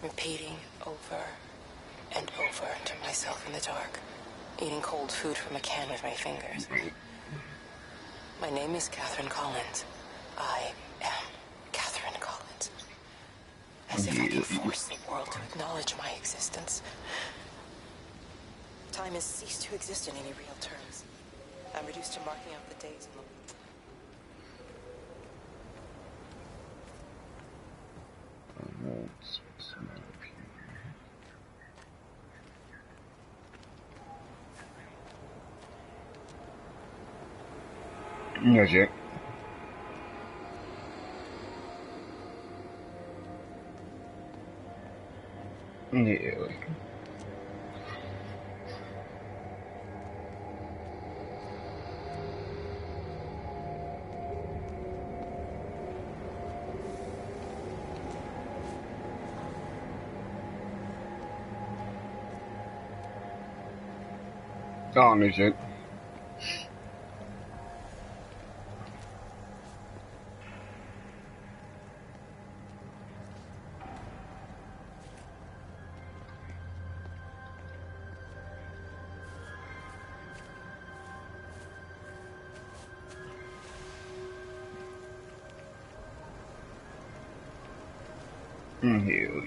repeating over and over to myself in the dark, eating cold food from a can with my fingers. My name is Catherine Collins. I am Catherine Collins. As if I can force the world to acknowledge my existence. Time has ceased to exist in any real terms. I'm reduced to marking out the days on the... No shit. Yeah. Oh, no shit. Hell yeah.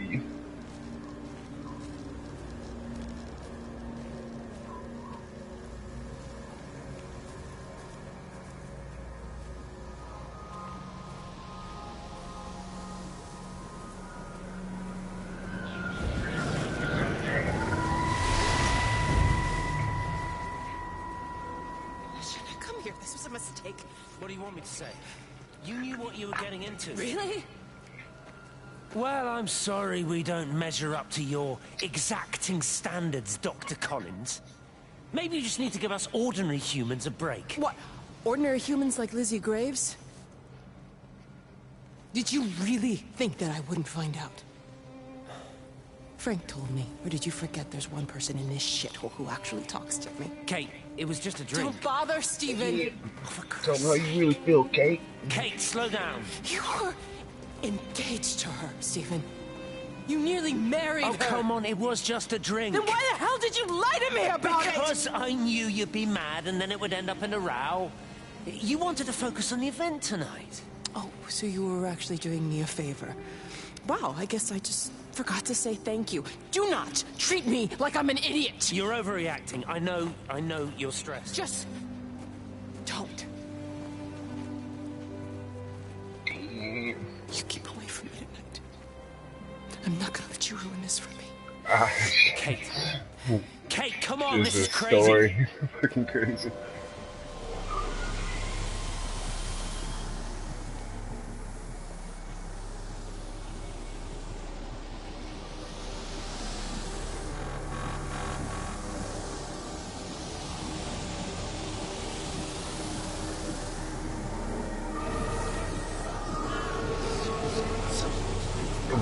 This was a mistake. What do you want me to say? You knew what you were getting into. Really? Well, I'm sorry we don't measure up to your exacting standards, Dr. Collins. Maybe you just need to give us ordinary humans a break. What? Ordinary humans like Lizzie Graves? Did you really think that I wouldn't find out? Frank told me. Or did you forget there's one person in this shithole who actually talks to me? Kate, it was just a drink. Don't bother, Stephen! Tell me how you really feel, Kate. Kate, slow down. You're engaged to her, Stephen. You nearly married her. Oh, come on, it was just a drink. Then why the hell did you lie to me about it? Because I knew you'd be mad and then it would end up in a row. You wanted to focus on the event tonight. Oh, so you were actually doing me a favor. Wow, I guess I just forgot to say thank you. Do not treat me like I'm an idiot. You're overreacting. I know you're stressed. Just don't. You keep away from me tonight. I'm not gonna let you ruin this for me. Kate. Kate, come on, this is crazy. Story. Fucking crazy.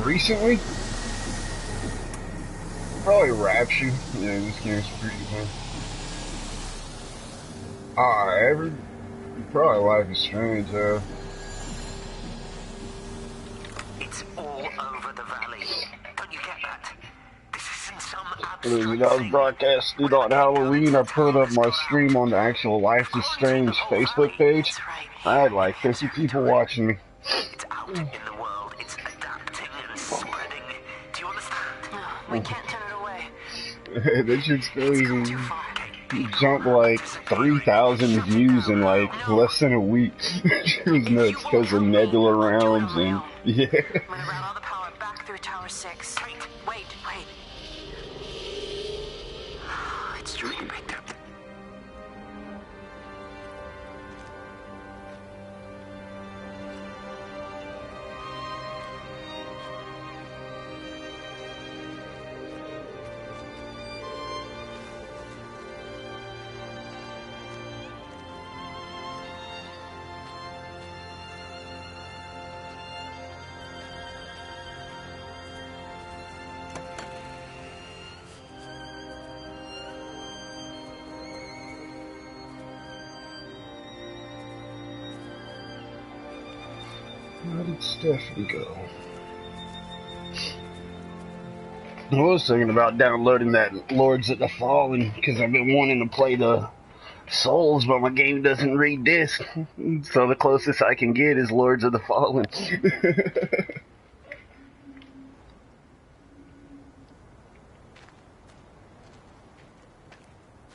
Recently? Probably Rapture. Yeah, this game's pretty fun. Probably Life is Strange, though. It's all over the valley. Don't you get that? This isn't some abstract When I was broadcasted on Halloween, I put up my stream on the actual Life is Strange Facebook page. I had like 50 people watching me. It's out in the world. It's adapting and spreading. Do you understand? No, we can't turn it away. That shit's crazy. It jumped like 3,000 views in like less than a week. It was nuts because of nebula rounds and yeah. I'm gonna route all the power back through Tower 6. Wait. It's truly picked up. Where did Stephanie go? I was thinking about downloading that Lords of the Fallen because I've been wanting to play the Souls, but my game doesn't read disc. So the closest I can get is Lords of the Fallen.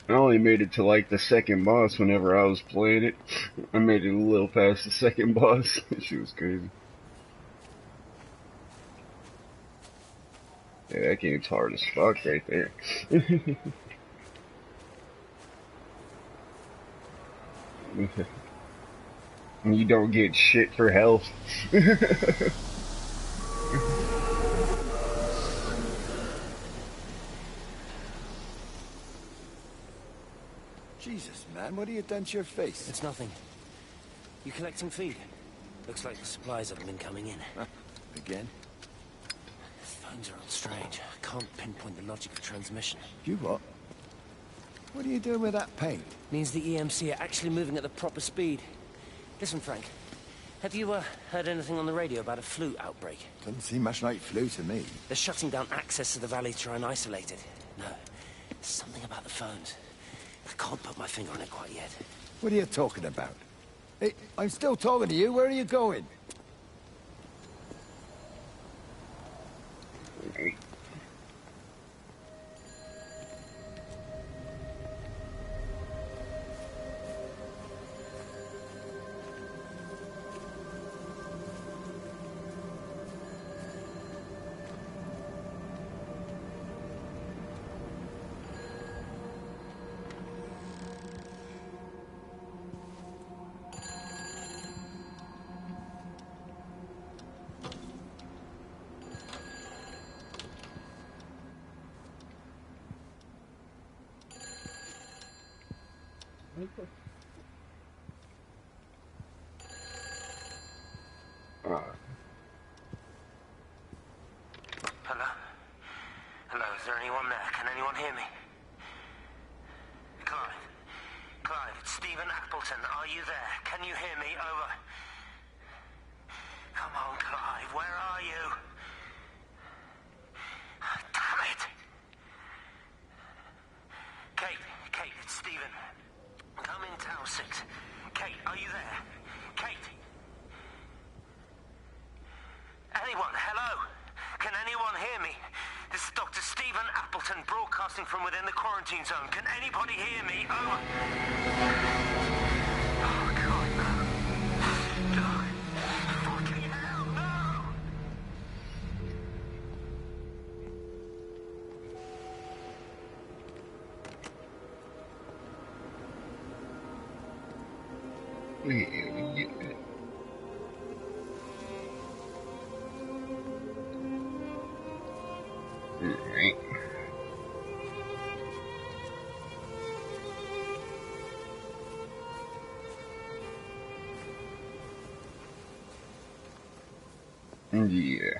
I only made it to like the second boss whenever I was playing it. I made it a little past the second boss. She was crazy. Yeah, that game's hard as fuck right there. And you don't get shit for health. Jesus, man, what have you done to your face? It's nothing. You collecting feed? Looks like the supplies haven't been coming in. Again? Phones are all strange. I can't pinpoint the logic of transmission. You what? What are you doing with that paint? Means the EMC are actually moving at the proper speed. Listen, Frank. Have you heard anything on the radio about a flu outbreak? Doesn't seem much like flu to me. They're shutting down access to the valley to try and isolate it. No, something about the phones. I can't put my finger on it quite yet. What are you talking about? Hey, I'm still talking to you. Where are you going? Hello? Hello, is there anyone there? Can anyone hear me? Clive? Clive, it's Stephen Appleton. Are you there? Can you hear me? Over. Come on, Clive, where are you? Damn it! Kate, it's Stephen. Come in Tower 6. Kate, are you there? Kate? Anyone? Hello? Can anyone hear me? This is Dr. Stephen Appleton broadcasting from within the quarantine zone. Can anybody hear me? Over. Oh, God, no. No. Fucking hell, no! Alright. Yeah.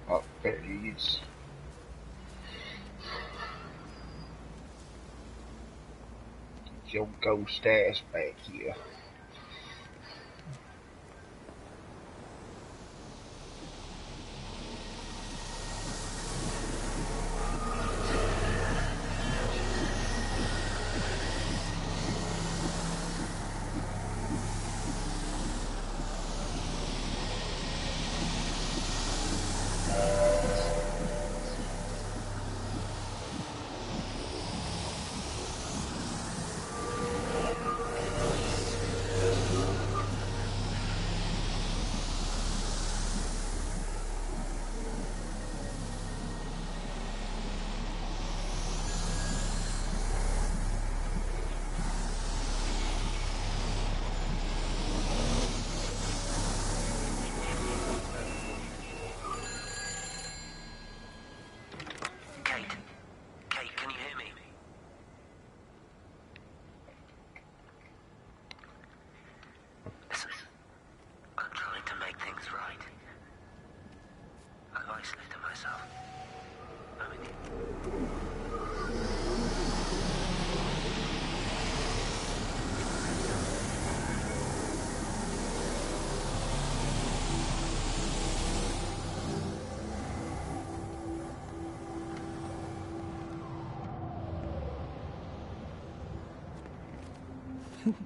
Oh, there he is. Get your ghost ass back here.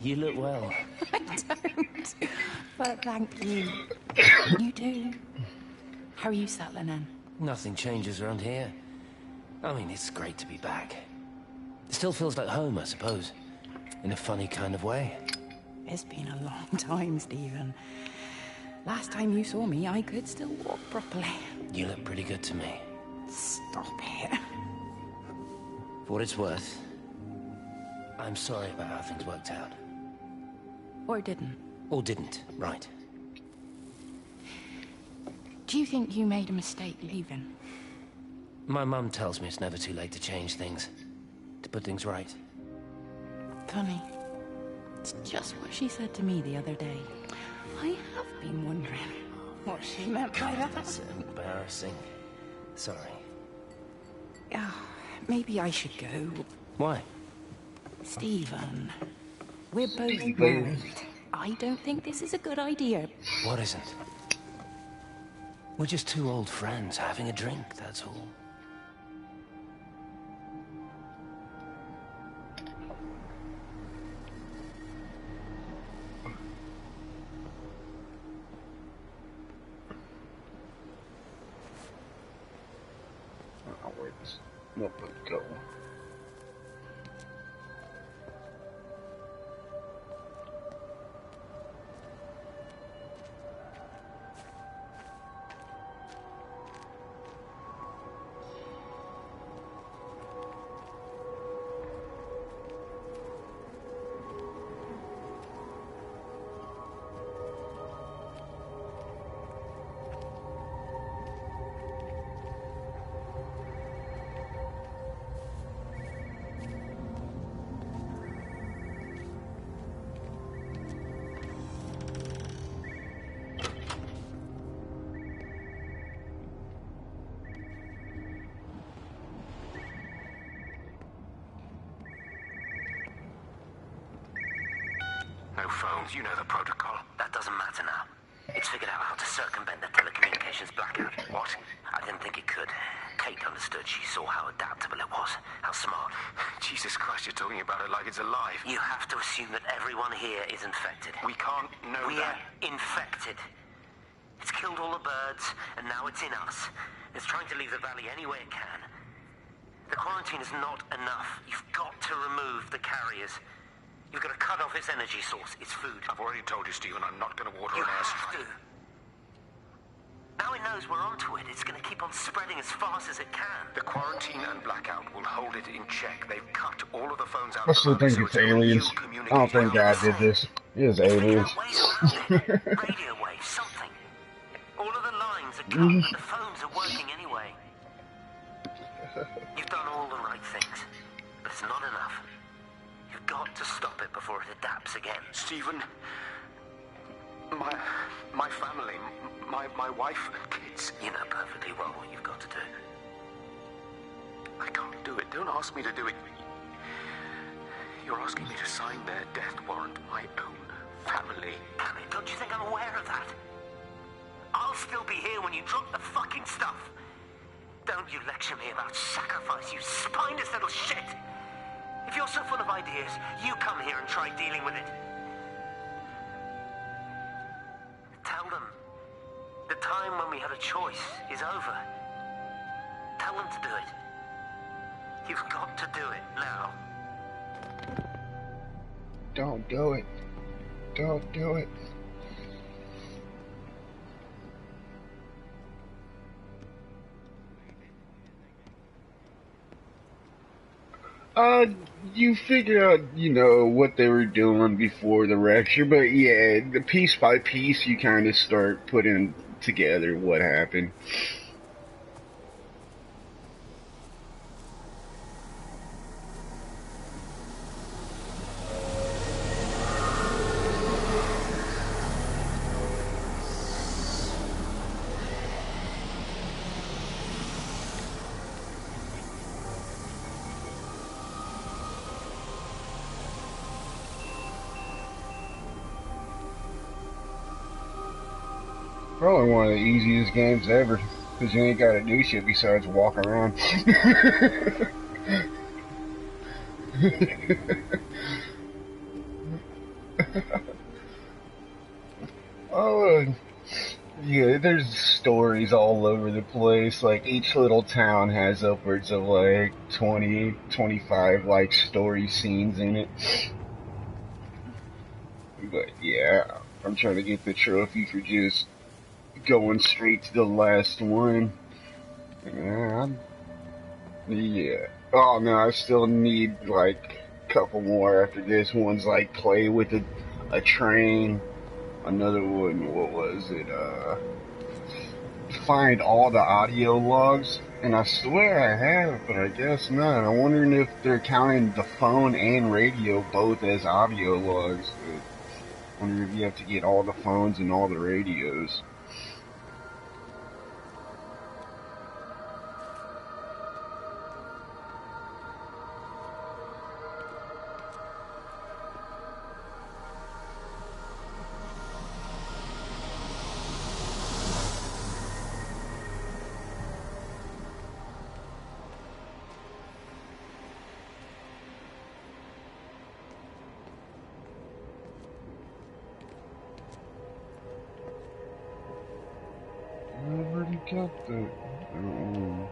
You look well. I don't. But thank you. You do. How are you settling in? Nothing changes around here. I mean, it's great to be back. It still feels like home, I suppose. In a funny kind of way. It's been a long time, Stephen. Last time you saw me, I could still walk properly. You look pretty good to me. Stop it. For what it's worth, I'm sorry about how things worked out. Or didn't. Or didn't, right. Do you think you made a mistake leaving? My mum tells me it's never too late to change things. To put things right. Funny. It's just what she said to me the other day. I have been wondering what she meant by that. That's embarrassing. Sorry. Maybe I should go. Why? Stephen, we're both married. I don't think this is a good idea. What isn't? We're just two old friends having a drink, that's all. Where'd this notebook go? No phones, you know the protocol. That doesn't matter now. It's figured out how to circumvent the telecommunications blackout. What? I didn't think it could. Kate understood. She saw how adaptable it was. How smart. Jesus Christ, you're talking about it like it's alive. You have to assume that everyone here is infected. We can't know that. We're infected. It's killed all the birds, and now it's in us. It's trying to leave the valley any way it can. The quarantine is not enough. You've got to remove the carriers. You've got to cut off its energy source, its food. I've already told you, Stephen, I'm not going to water an airstrike. You have to. Now it knows we're onto it. It's going to keep on spreading as fast as it can. The quarantine and blackout will hold it in check. They've cut all of the phones out I still think it's aliens. I don't think God did this. It is aliens. Radio waves, something. All of the lines are cut, but the phones are working anyway. You've done all the right things, but it's not enough. You've got to stop it before it adapts again. Stephen, my family, my wife and kids. You know perfectly well what you've got to do. I can't do it. Don't ask me to do it. You're asking me to sign their death warrant. My own family. Damn it, don't you think I'm aware of that? I'll still be here when you drop the fucking stuff. Don't you lecture me about sacrifice, you spineless little shit. If you're so full of ideas, you come here and try dealing with it. Tell them the time when we had a choice is over. Tell them to do it. You've got to do it now. Don't do it. Don't do it. You figure out, you know, what they were doing before the Rapture, but yeah, piece by piece, you kind of start putting together what happened. Probably one of the easiest games ever, because you ain't got to do shit besides walk around. Oh, yeah, there's stories all over the place. Like, each little town has upwards of like 20, 25 like story scenes in it. But yeah, I'm trying to get the trophy for just going straight to the last one. Yeah. Oh no, I still need like a couple more after this. One's like play with a train. Another one, what was it? Find all the audio logs. And I swear I have, but I guess not. I'm wondering if they're counting the phone and radio both as audio logs. I wonder if you have to get all the phones and all the radios. I already got that. Oh.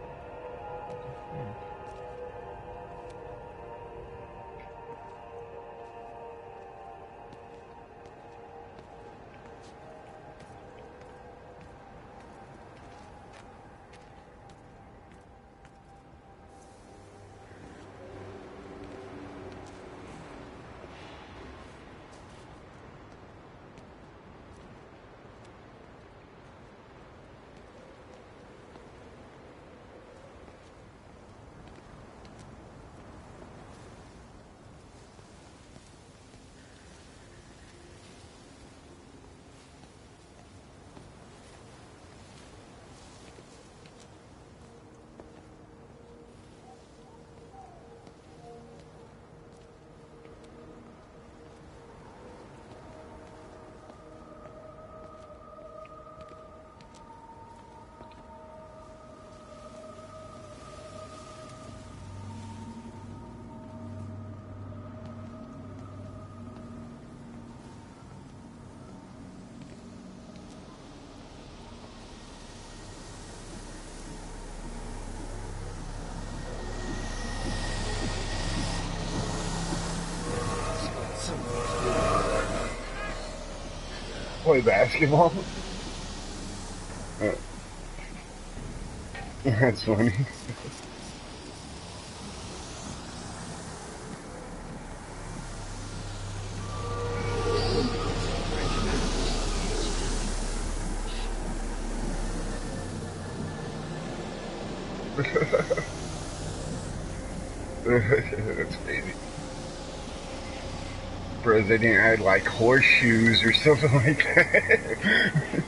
Play basketball? That's funny. That's crazy. Bro, they didn't add like horseshoes or something like that.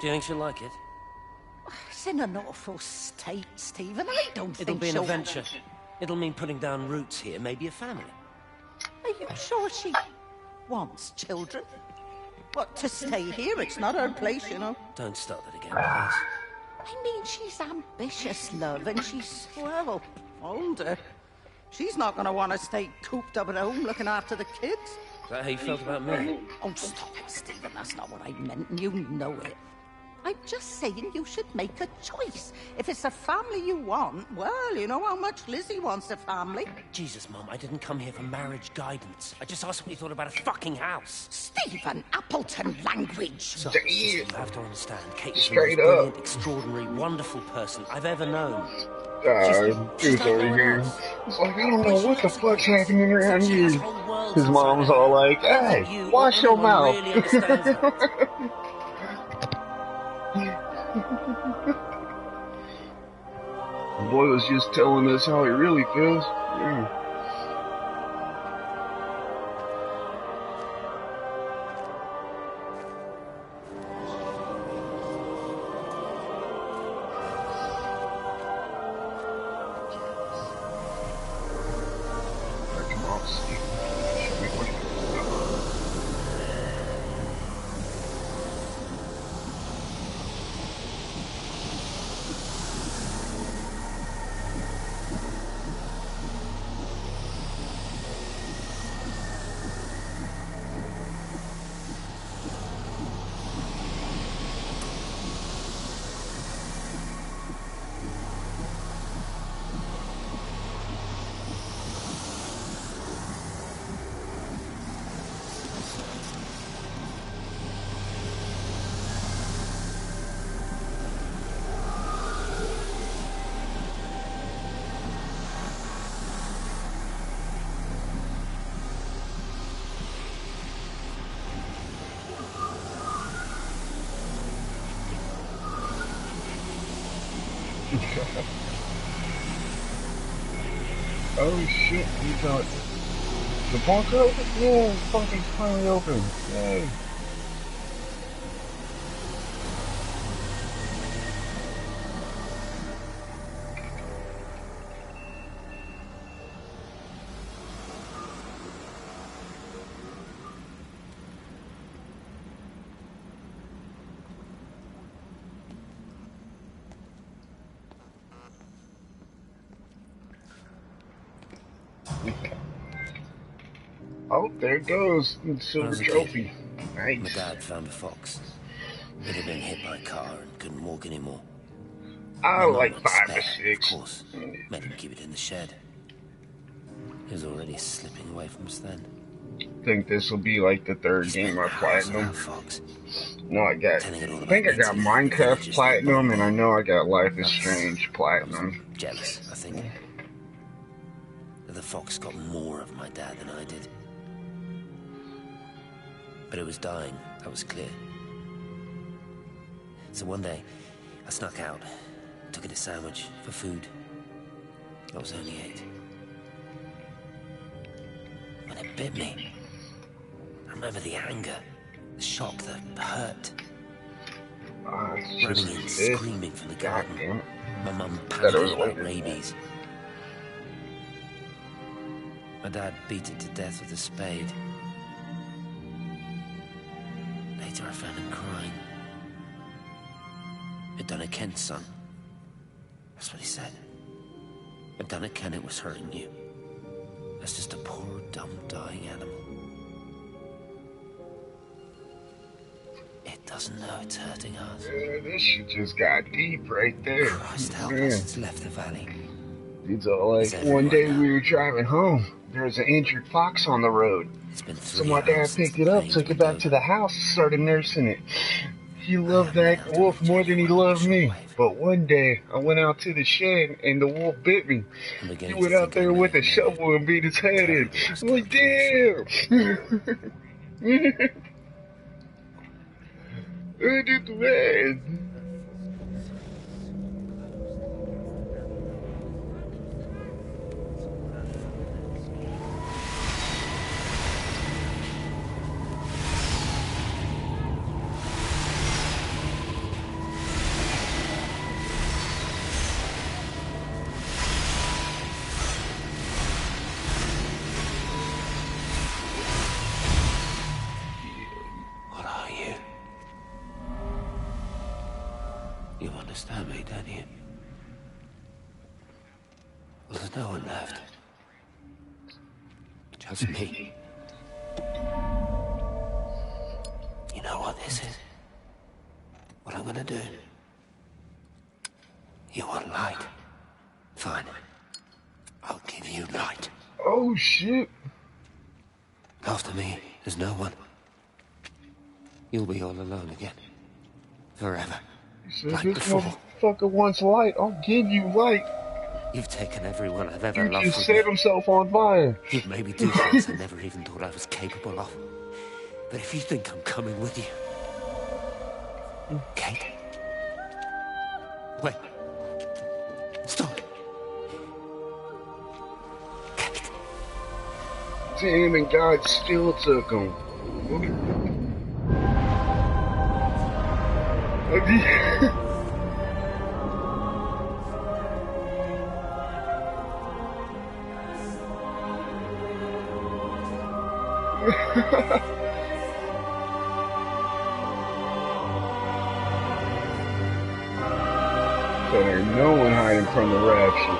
Do you think she'll like it? It's in an awful state, Stephen. I don't It'll think be an she'll... adventure. It'll mean putting down roots here, maybe a family. Are you sure she wants children? What, to stay here? It's not her place, you know. Don't start that again, please. I mean, she's ambitious, love, and she's, well, older. She's not going to want to stay cooped up at home looking after the kids. Is that how you felt about me? Oh, stop it, Stephen. That's not what I meant, and you know it. I'm just saying you should make a choice. If it's a family you want, well, you know how much Lizzie wants a family. Jesus, Mum, I didn't come here for marriage guidance. I just asked what you thought about a fucking house. Stephen Appleton language. So, sister, you have to understand, Kate is the most Straight brilliant, up. extraordinary, wonderful person I've ever known. Truth over here. It's like, I don't know what the fuck's happening around here. His mom's all like, hey, wash your mouth. The boy was just telling us how he really feels. Yeah. Come on, Steve. Show me what you're about. Oh shit, you got the bunk open? Yeah, it's fucking finally open. Yay. Oh, there it goes. The silver How's it trophy. My Nice. dad found a fox. It had been hit by a car and couldn't walk anymore. I My mum like had 5 spare, or 6. Of course, made him keep it in the shed. He was already slipping away from us then. Think this will be like the 3rd He game spent I hours with platinum. that fox. No, I got. Telling it all I about think I got Italy, the Minecraft villages, platinum, the and I know I got Life is I was- Strange I was platinum. jealous, I think. That the fox got more of my dad than I did. But it was dying, that was clear. So one day, I snuck out, took it a sandwich for food. I was only 8. When it bit me, I remember the anger, the shock, the hurt. Ah, it's Running just in, this. screaming from the God garden. damn it. My mum Better panicking about wait. rabies. My dad beat it to death with a spade. Later I found him crying. He'd done it, Ken's son. That's what he said. I'd done it, Ken, it was hurting you. That's just a poor, dumb, dying animal. It doesn't know it's hurting us. Yeah, this shit just got deep right there. Christ help Man. us, it's left the valley. It's all like, It's everywhere one day now. we were driving home. There was an injured fox on the road. It's been 3 So my hours dad since picked the it up, plane's took it went back to over. the house, started nursing it. He loved haven't been that able to wolf reach more than he anyone loved on me. shortwave. But one day, I went out to the shed and the wolf bit me. I'm He beginning went to out think I there may with a have made shovel and beat his head in. Terrible I'm like, damn! I did the man. You understand me, don't you? Well, there's no one left. Just me. You know what this is? What I'm gonna do? You want light? Fine. I'll give you light. Oh shit. After me, there's no one. You'll be all alone again. Forever. He said, Like this before. motherfucker wants light. I'll give you light. You've taken everyone I've ever Dude loved just with set me. himself on fire. You've made me do things I never even thought I was capable of. But if you think I'm coming with you... Kate? Wait. Stop. Kate. Damn, and God still took him. So there's no one hiding from the rapture.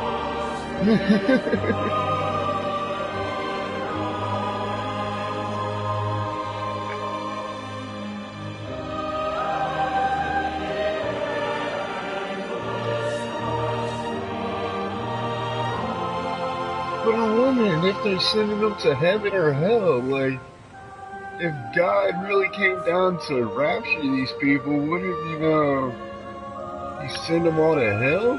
But I'm wondering if they're sending them to heaven or hell. Like, if God really came down to rapture these people, wouldn't he send them all to hell?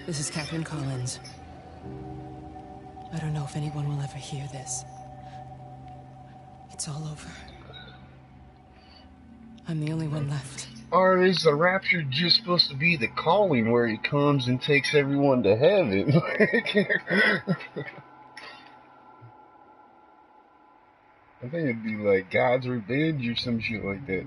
This is Catherine Collins. I don't know if anyone will ever hear this. It's all over. I'm the only one left. Or is the rapture just supposed to be the calling where he comes and takes everyone to heaven? I think it'd be like God's revenge or some shit like that.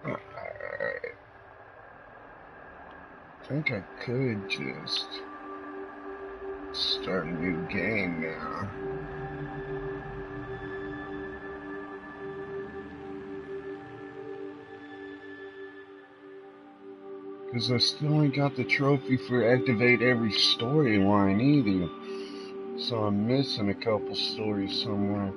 Alright. I think I could just start a new game now. Because I still ain't got the trophy for activate every storyline either. So I'm missing a couple stories somewhere.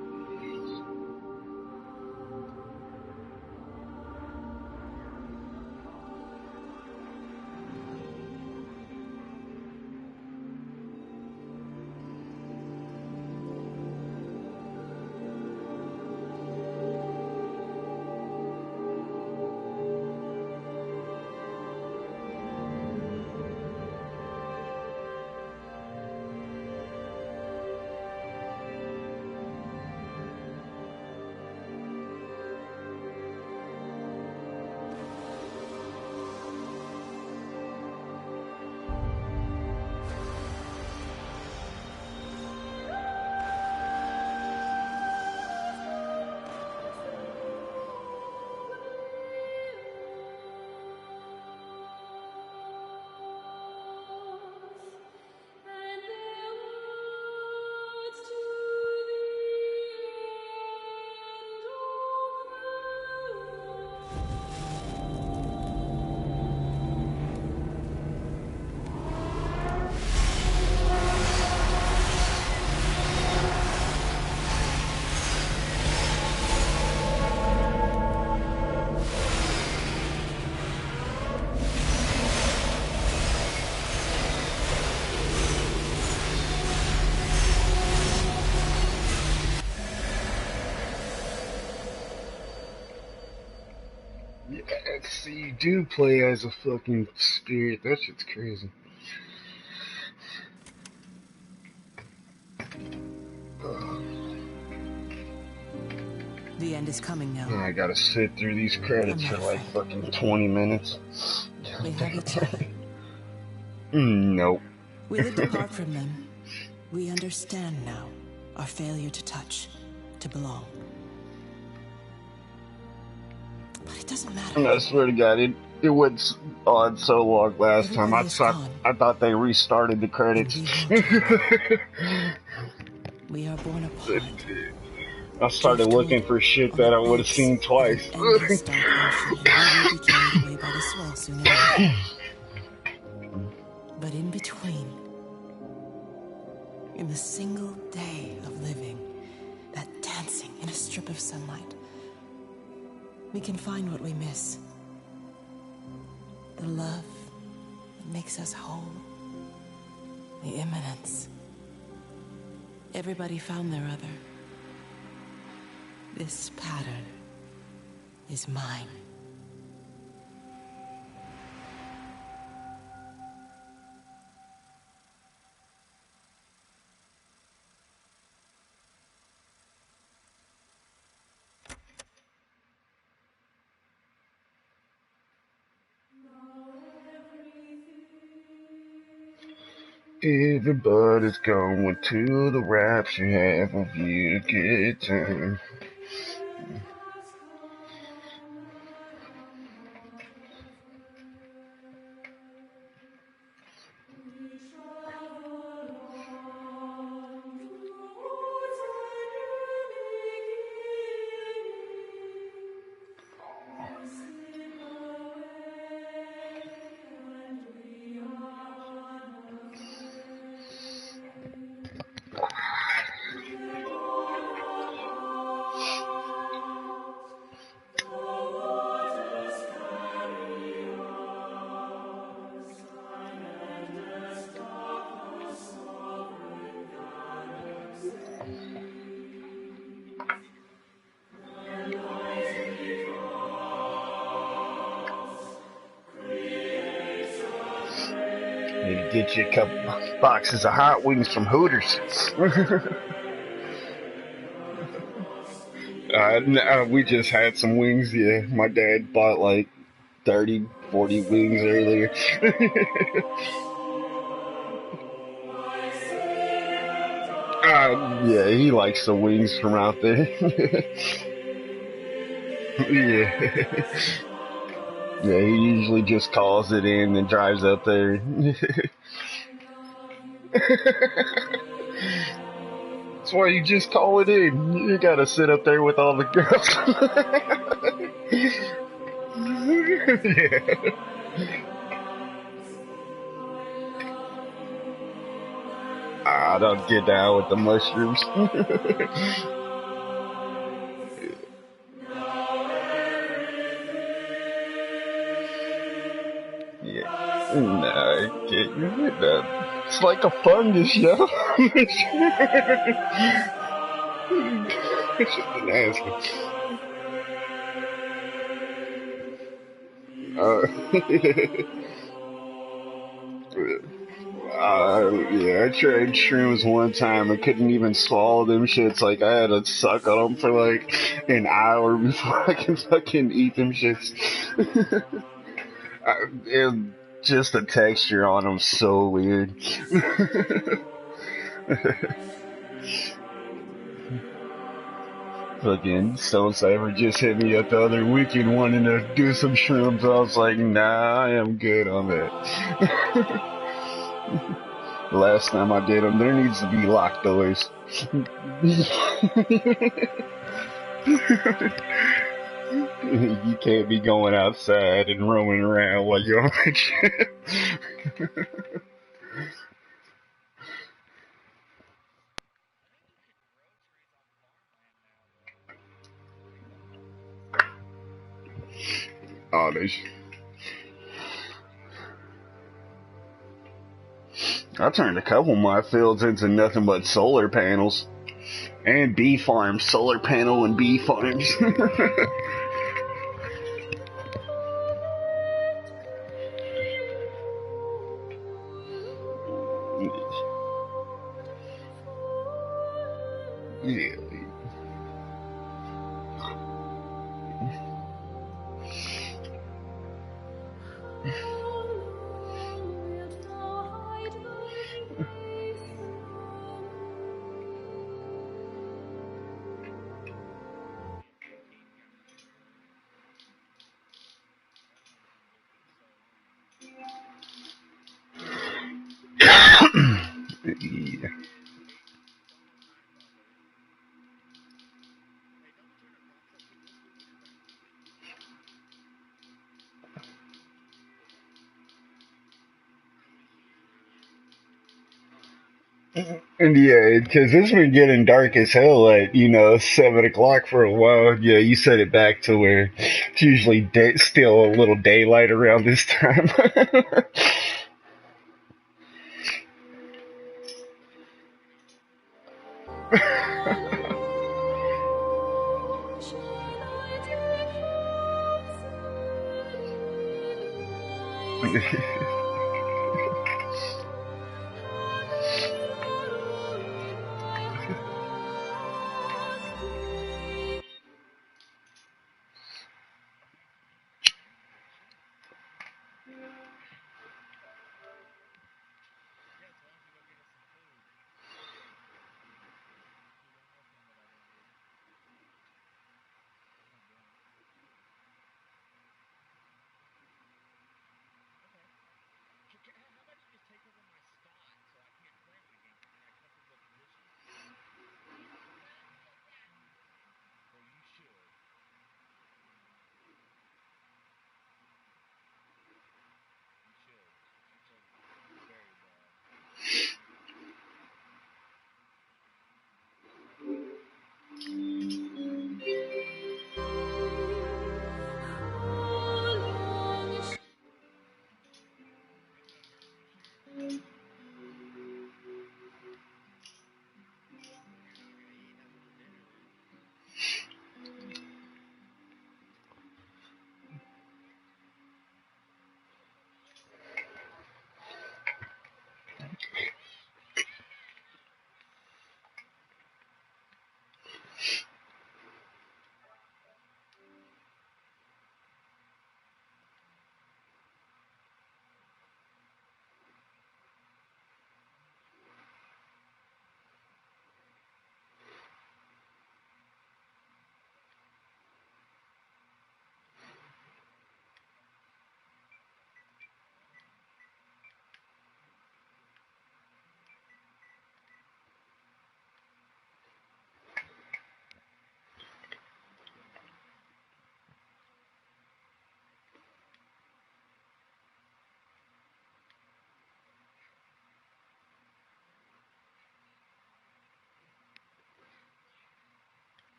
Yeah, see, you do play as a fucking spirit. That shit's crazy. The end is coming now. I gotta sit through these credits for like fucking 20 minutes. We have each other. Nope. We lived apart from them. We understand now our failure to touch, to belong. But it doesn't matter. I swear to God, it went on so long last time. I thought they restarted the credits. We are born apart. I started looking for shit that I would have seen twice. We became away by the swell soon enough. But in between, in the single day of living, that dancing in a strip of sunlight, we can find what we miss. The love that makes us whole. The imminence. Everybody found their other. This pattern is mine. Everybody's going to the rapture, have a view to good time. Maybe get you a couple boxes of hot wings from Hooters. We just had some wings, yeah. My dad bought like 30, 40 wings earlier. Yeah, he likes the wings from out there. Yeah. Yeah, he usually just calls it in and drives up there. That's why you just call it in. You gotta sit up there with all the girls. Yeah. I don't get down with the mushrooms. Yeah. No, it's like a fungus, yo. It's just nasty. Yeah, I tried shrooms one time. I couldn't even swallow them shits. Like, I had to suck on them for like an hour before I can fucking eat them shits. Just the texture on them so weird. Fucking Stone Cypher just hit me up the other weekend wanting to do some shrooms. I was like, nah, I am good on that. Last time I did them, there needs to be locked doors. You can't be going outside and roaming around while you're on that shit. Oh, I turned a couple of my fields into nothing but solar panels. And bee farms. Solar panel and bee farms. Yeah. Yeah. And yeah, because it's been getting dark as hell at 7 o'clock for a while. Yeah, you set it back to where it's usually still a little daylight around this time.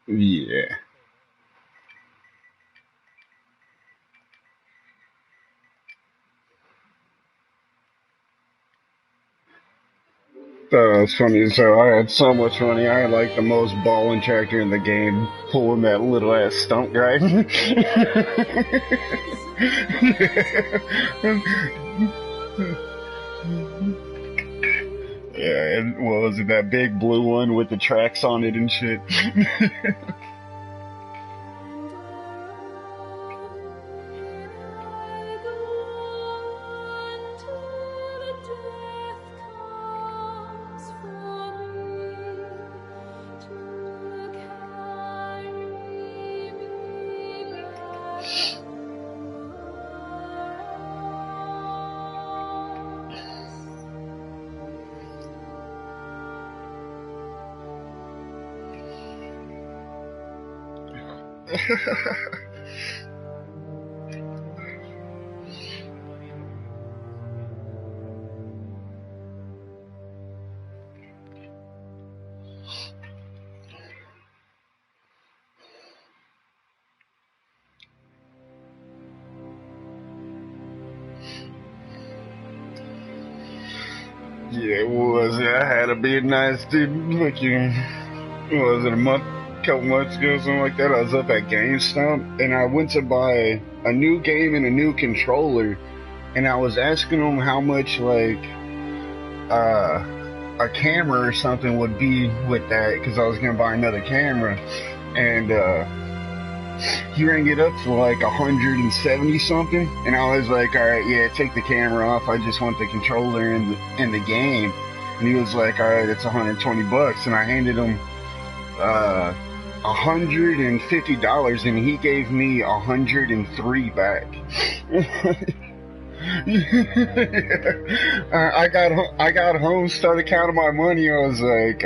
Yeah. That was funny. So I had so much money. I had like the most balling tractor in the game, pulling that little ass stump grind. Yeah, and what was it? That big blue one with the tracks on it and shit. Yeah, it was. I had a big nice dude looking. What was it, couple months ago, something like that? I was up at GameStop and I went to buy a new game and a new controller, and I was asking them how much like a camera or something would be with that, because I was gonna buy another camera, and he rang it up to like 170 something, and I was like, all right, yeah, take the camera off. I just want the controller and the game. And he was like, all right, it's $120, and I handed him $150, and he gave me 103 back. I got home, started counting my money. I was like,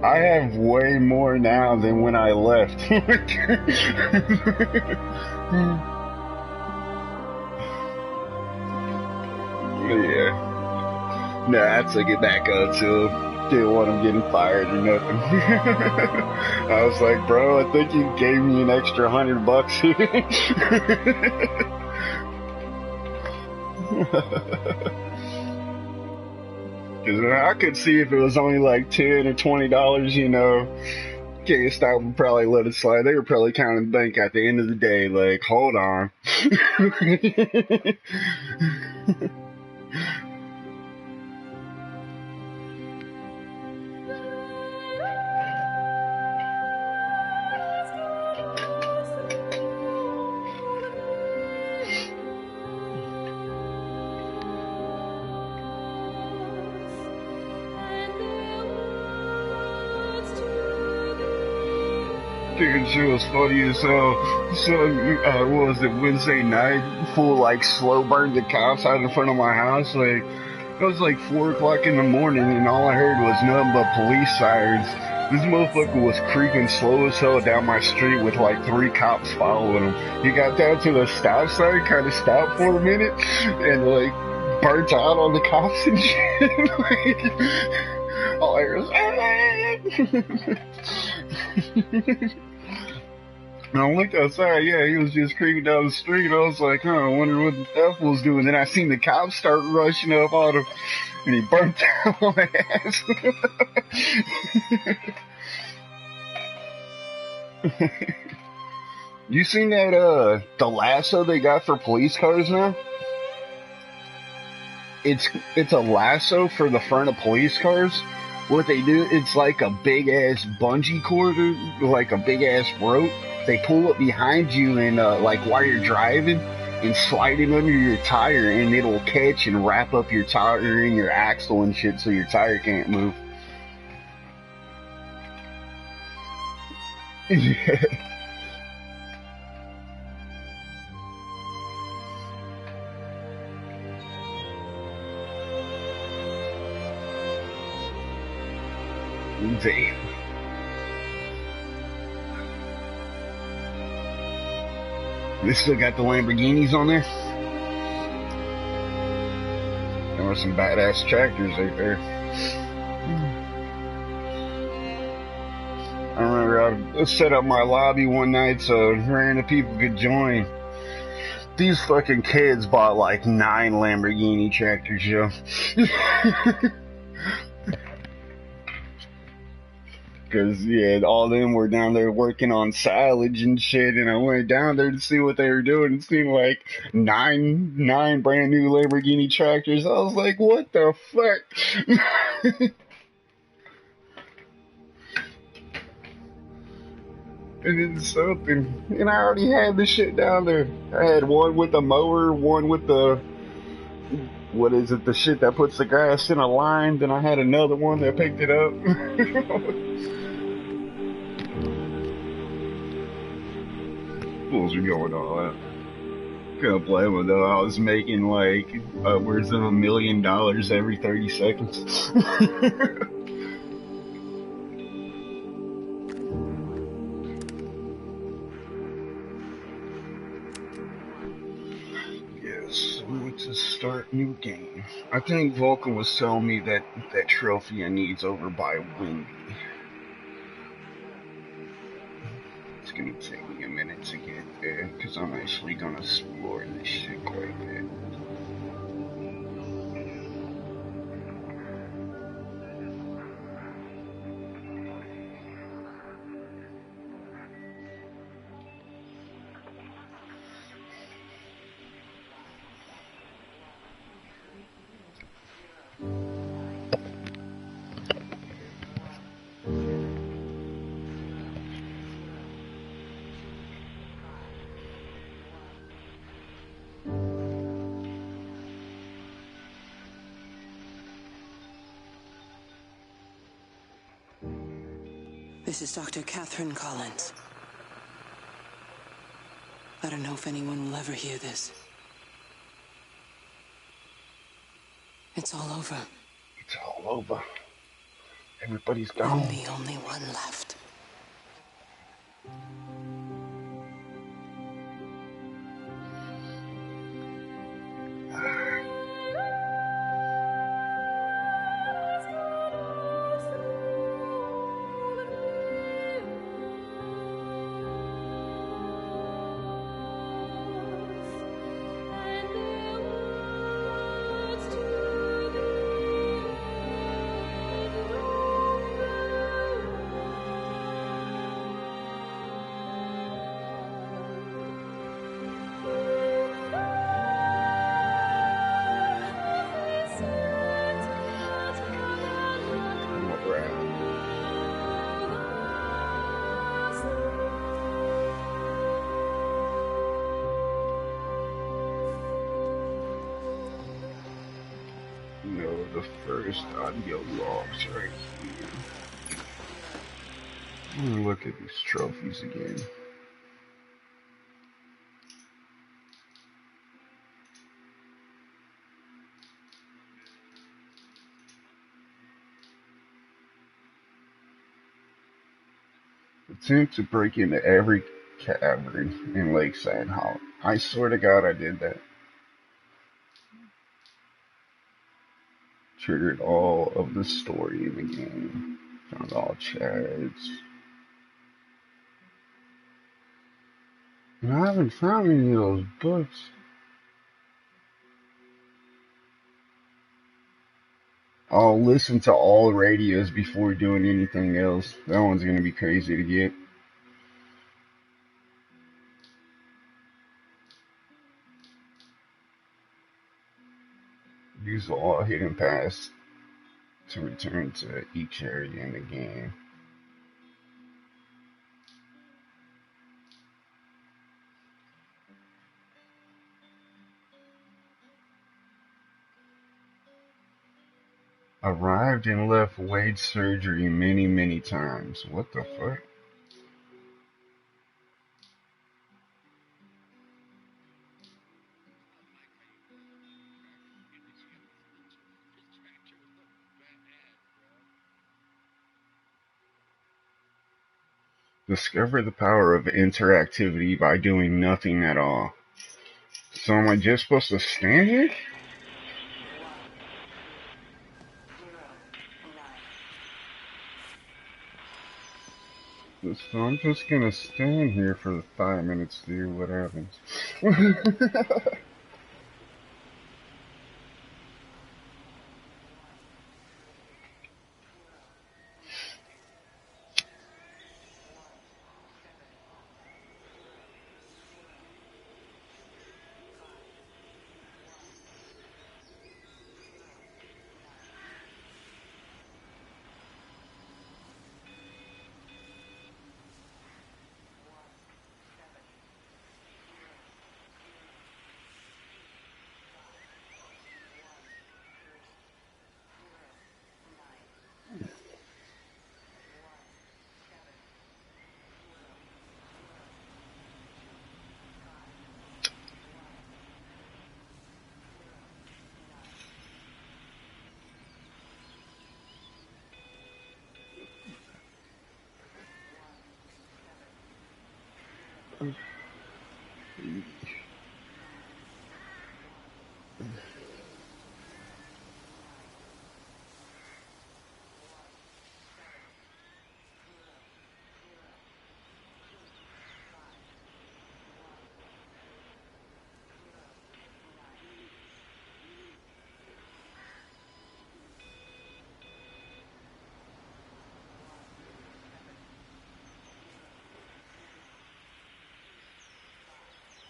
I have way more now than when I left. Yeah. Nah, I took it back up too. Didn't want him getting fired or nothing. I was like, bro, I think you gave me an extra $100 here. Because I could see if it was only like $10 or $20, you know, GameStop would probably let it slide. They were probably counting the bank at the end of the day, like, hold on. Dude, she was funny as hell. So, what was it, Wednesday night? Full, like, slow burn the cops out in front of my house. Like, it was like 4 o'clock in the morning, and all I heard was nothing but police sirens. This motherfucker was creeping slow as hell down my street with like 3 cops following him. He got down to the stop sign, kind of stopped for a minute, and like, burnt out on the cops and shit. Like, all I heard was, and I looked outside, yeah, he was just creeping down the street. I was like, I wonder what the devil was doing. Then I seen the cops start rushing up on him, and he burnt down on my ass. You seen that, the lasso they got for police cars now? It's a lasso for the front of police cars. What they do, it's like a big ass bungee cord, or like a big ass rope. They pull it behind you and like while you're driving, and slide it under your tire, and it'll catch and wrap up your tire and your axle and shit, so your tire can't move. Damn. They still got the Lamborghinis on there. There were some badass tractors right there. I remember I set up my lobby one night so random people could join. These fucking kids bought like 9 Lamborghini tractors, yo. Because, yeah, all of them were down there working on silage and shit, and I went down there to see what they were doing. It seemed like nine brand new Lamborghini tractors. I was like, what the fuck? And it's something. And I already had the shit down there. I had one with the mower, one with the, what is it, the shit that puts the grass in a line. Then I had another one that picked it up. Fools are going all out. Couldn't blame them though. I was making like upwards of $1 million every 30 seconds. Yes, we want to start new game. I think Vulcan was telling me that that trophy I need's over by Wendy. It's gonna take me a minute to get there, because I'm actually gonna explore this shit quite a bit. This is Dr. Catherine Collins. I don't know if anyone will ever hear this. It's all over. It's all over. Everybody's I'm gone. the only one left. The first audio logs right here. I'm gonna look at these trophies again. Attempt to break into every cavern in Lakeside Hall. I swear to God I did that. Triggered all of the story in the game. Found all chads. And I haven't found any of those books. I'll listen to all radios before doing anything else. That one's gonna be crazy to get. Use all hidden paths to return to each area in the game. Arrived and left Wade's surgery many, many times. What the fuck? Discover the power of interactivity by doing nothing at all. So am I just supposed to stand here? So I'm just gonna stand here for 5 minutes to see what happens.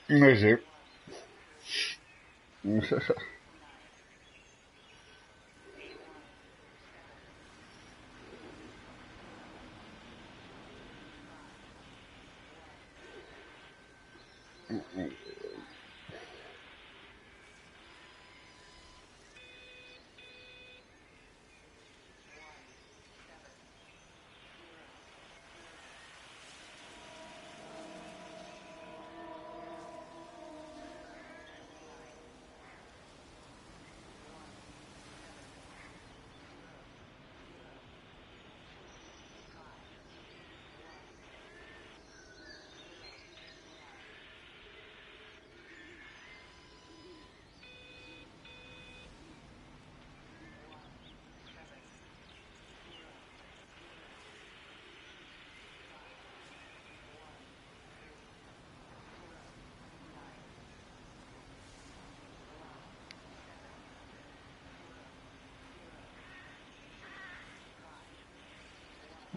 Is it?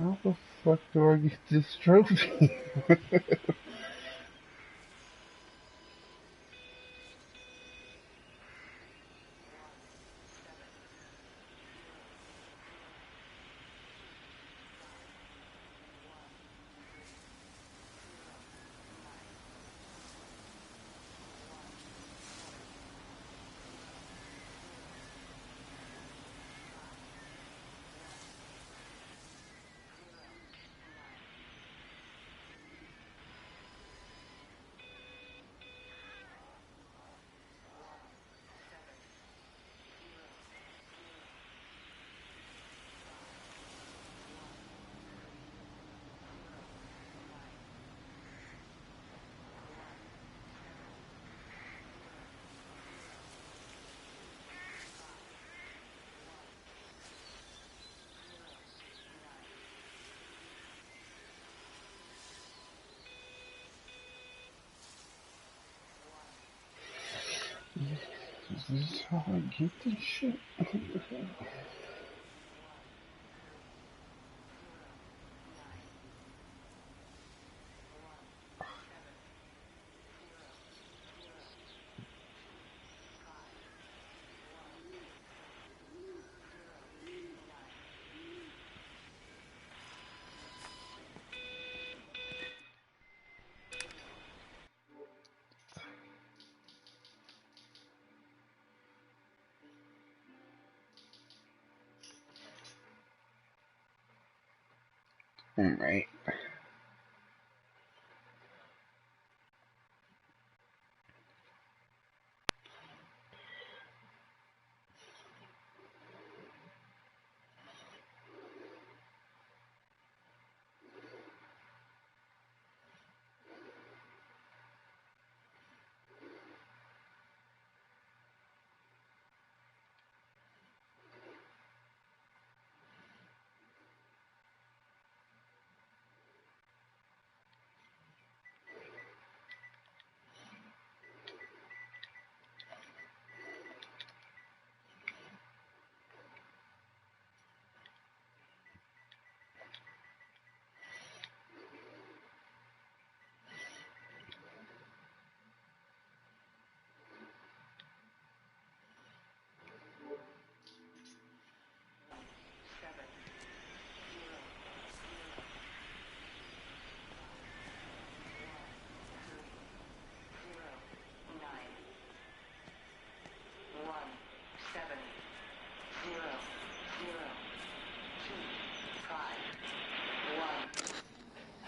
How the fuck do I get this trophy? Is this how I get this shit? Alright.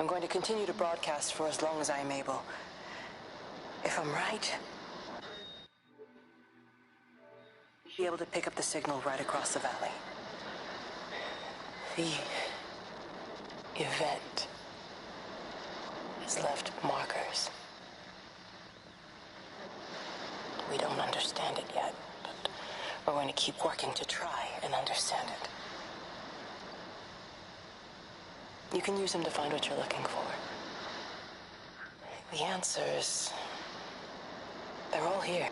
I'm going to continue to broadcast for as long as I am able. If I'm right, I'll be able to pick up the signal right across the valley. The event has left markers. We don't understand it yet, but we're going to keep working to try and understand it. You can use them to find what you're looking for. The answers, they're all here.